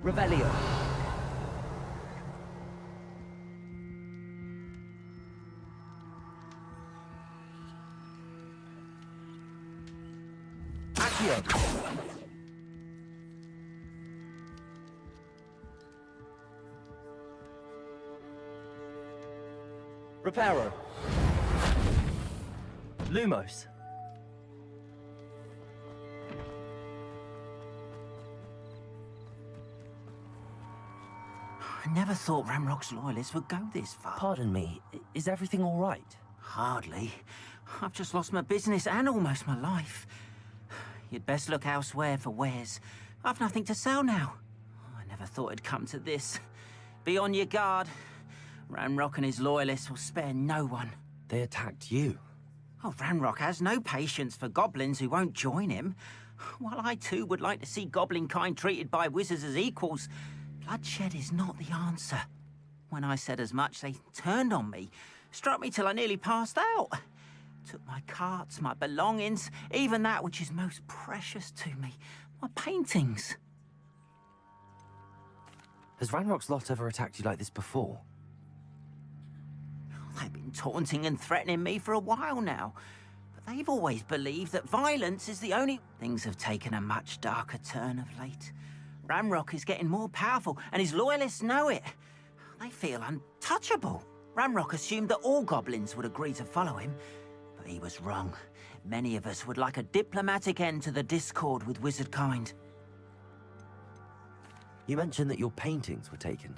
Revelio. Accio. Reparo. Lumos. I never thought Ramrock's loyalists would go this far. Pardon me, is everything all right? Hardly. I've just lost my business and almost my life. You'd best look elsewhere for wares. I've nothing to sell now. I never thought it'd come to this. Be on your guard. Ramrock and his loyalists will spare no one. They attacked you. Oh, Ramrock has no patience for goblins who won't join him. While I too would like to see goblin kind treated by wizards as equals, bloodshed is not the answer. When I said as much, they turned on me, struck me till I nearly passed out. Took my carts, my belongings, even that which is most precious to me, my paintings. Has Ranrock's lot ever attacked you like this before? They've been taunting and threatening me for a while now, but they've always believed that violence is the only... Things have taken a much darker turn of late. Ramrock is getting more powerful, and his loyalists know it. They feel untouchable. Ramrock assumed that all goblins would agree to follow him, but he was wrong. Many of us would like a diplomatic end to the discord with wizard kind. You mentioned that your paintings were taken.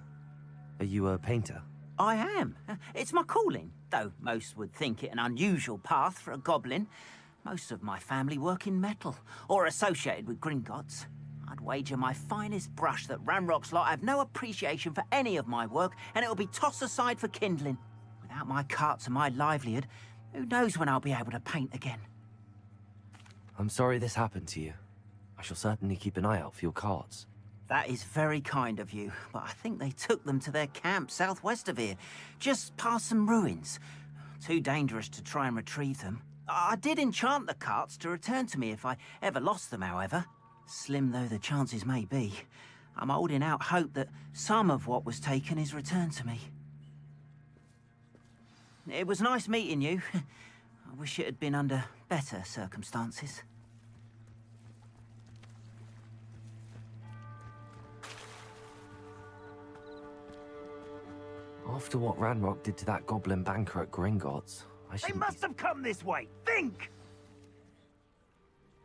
Are you a painter? I am. It's my calling, though most would think it an unusual path for a goblin. Most of my family work in metal, or associated with Gringotts. I'd wager my finest brush that Ramrock's lot have no appreciation for any of my work, and it'll be tossed aside for kindling. Without my carts and my livelihood, who knows when I'll be able to paint again? I'm sorry this happened to you. I shall certainly keep an eye out for your carts. That is very kind of you, but I think they took them to their camp southwest of here, just past some ruins. Too dangerous to try and retrieve them. I did enchant the carts to return to me if I ever lost them, however. Slim though the chances may be, I'm holding out hope that some of what was taken is returned to me. It was nice meeting you. I wish it had been under better circumstances. After what Ranrock did to that goblin banker at Gringotts, I They shouldn't must have come this way. Think!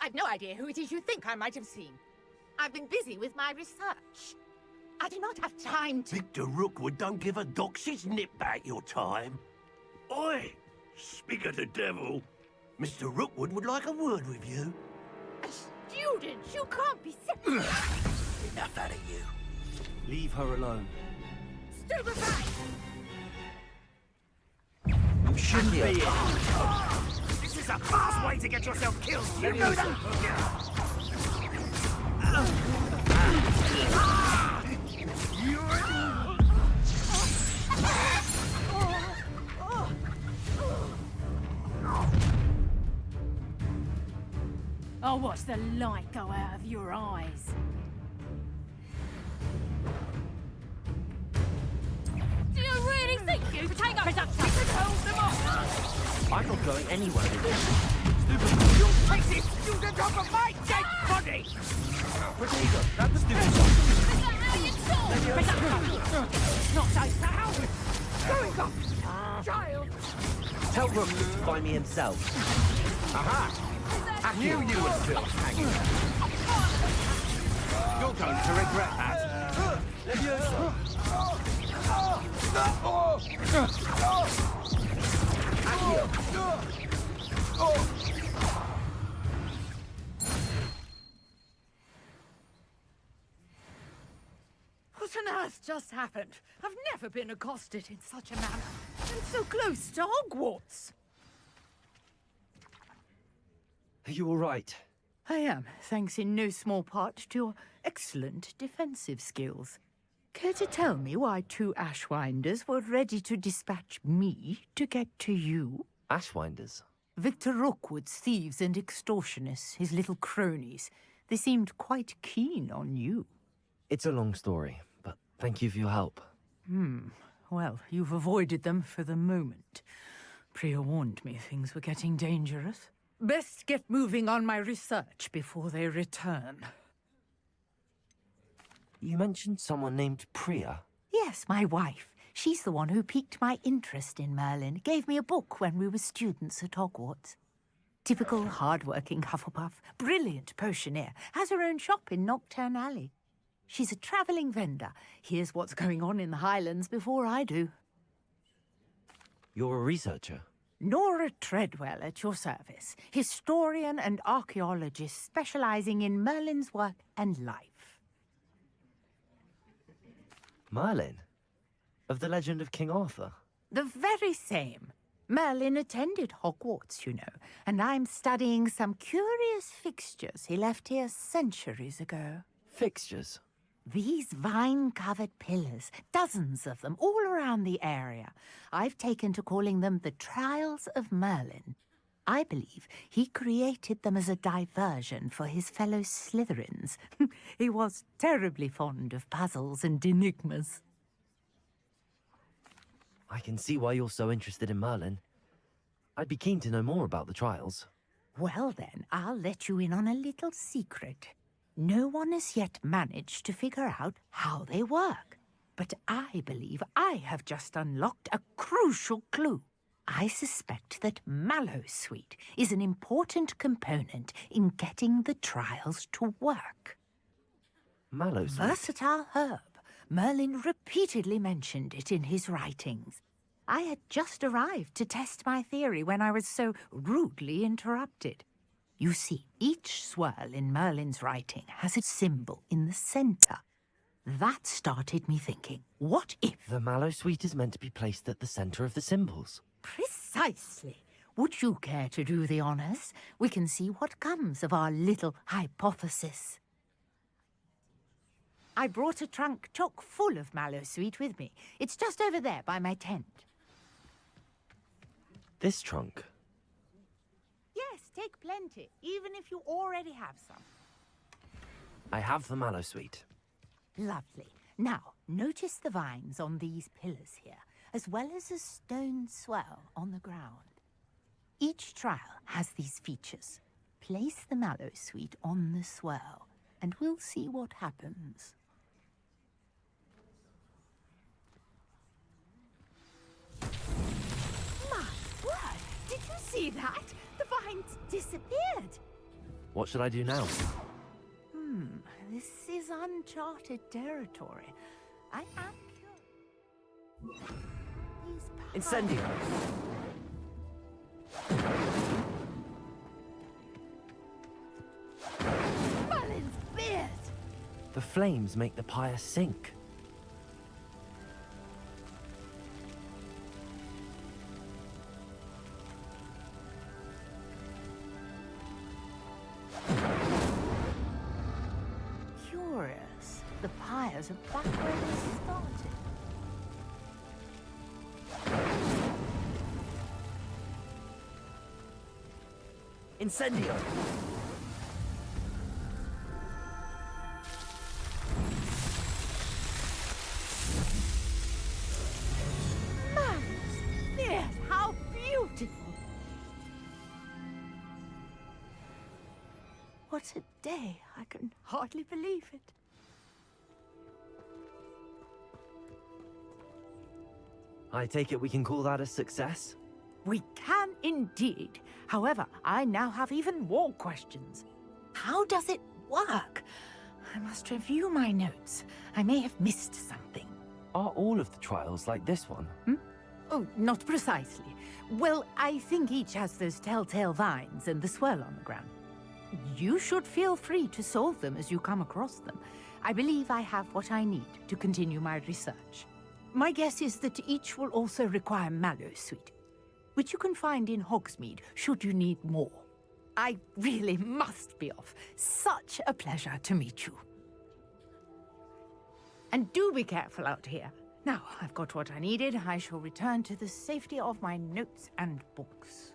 I've no idea who it is you think I might have seen. I've been busy with my research. I do not have time to... Victor Rookwood don't give a doxy's nip back your time. Oi! Speak of the devil. Mr. Rookwood would like a word with you. A student? You can't be serious. Enough out of you. leave her alone. Stupefy! You shouldn't be here. This is a fast way to get yourself killed. You know that? I'll watch the light go out of your eyes. Do you really think you could take up production? Hold them off! I'm not going anywhere with this. Stupid! You take this! You the top of my dead body! Potato, grab the stupid Is that how you talk? Production! Not so proud! Going up! Child! Tell Rook to find me himself. Aha! I knew you were still hanging. You're going to regret that. Leviosa! What on earth just happened? I've never been accosted in such a manner. And so close to Hogwarts. Are you all right? I am, thanks in no small part to your excellent defensive skills. Care to tell me why two Ashwinders were ready to dispatch me to get to you? Ashwinders? Victor Rookwood's thieves and extortionists, his little cronies. They seemed quite keen on you. It's a long story, but thank you for your help. Well, you've avoided them for the moment. Priya warned me things were getting dangerous. Best get moving on my research before they return. You mentioned someone named Priya. Yes, my wife. She's the one who piqued my interest in Merlin. Gave me a book when we were students at Hogwarts. Typical hard-working Hufflepuff, brilliant potioneer, has her own shop in Nocturne Alley. She's a travelling vendor. Hears what's going on in the Highlands before I do. You're a researcher? Nora Treadwell at your service, historian and archaeologist specialising in Merlin's work and life. Merlin? Of the legend of King Arthur? The very same. Merlin attended Hogwarts, you know, and I'm studying some curious fixtures he left here centuries ago. Fixtures? These vine-covered pillars, dozens of them, all around the area. I've taken to calling them the Trials of Merlin. I believe he created them as a diversion for his fellow Slytherins. He was terribly fond of puzzles and enigmas. I can see why you're so interested in Merlin. I'd be keen to know more about the trials. Well then, I'll let you in on a little secret. No one has yet managed to figure out how they work. But I believe I have just unlocked a crucial clue. I suspect that Mallowsweet is an important component in getting the trials to work. Mallowsweet? Versatile herb. Merlin repeatedly mentioned it in his writings. I had just arrived to test my theory when I was so rudely interrupted. You see, each swirl in Merlin's writing has a symbol in the centre. That started me thinking, what if... The Mallowsweet is meant to be placed at the centre of the symbols. Precisely. Would you care to do the honours? We can see what comes of our little hypothesis. I brought a trunk chock full of Mallowsweet with me. It's just over there by my tent. This trunk? Yes, take plenty, even if you already have some. I have the Mallowsweet. Lovely. Now, notice the vines on these pillars here, as well as a stone swell on the ground. Each trial has these features. Place the Mallowsweet on the swell, and we'll see what happens. My word! Did you see that? The vines disappeared. What should I do now? This is uncharted territory. I am curious. These Incendio! Merlin's beard! The flames make the pyre sink. Curious. The pyres are back where they started. Incendio! Merlin's beard! How beautiful! What a day. I can hardly believe it. I take it we can call that a success? We can indeed. However, I now have even more questions. How does it work? I must review my notes. I may have missed something. Are all of the trials like this one? Oh, not precisely. Well, I think each has those telltale vines and the swirl on the ground. You should feel free to solve them as you come across them. I believe I have what I need to continue my research. My guess is that each will also require Mallowsweet, which you can find in Hogsmeade should you need more. I really must be off. Such a pleasure to meet you. And do be careful out here. Now, I've got what I needed. I shall return to the safety of my notes and books.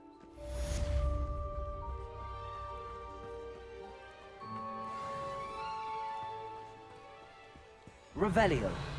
Revelio.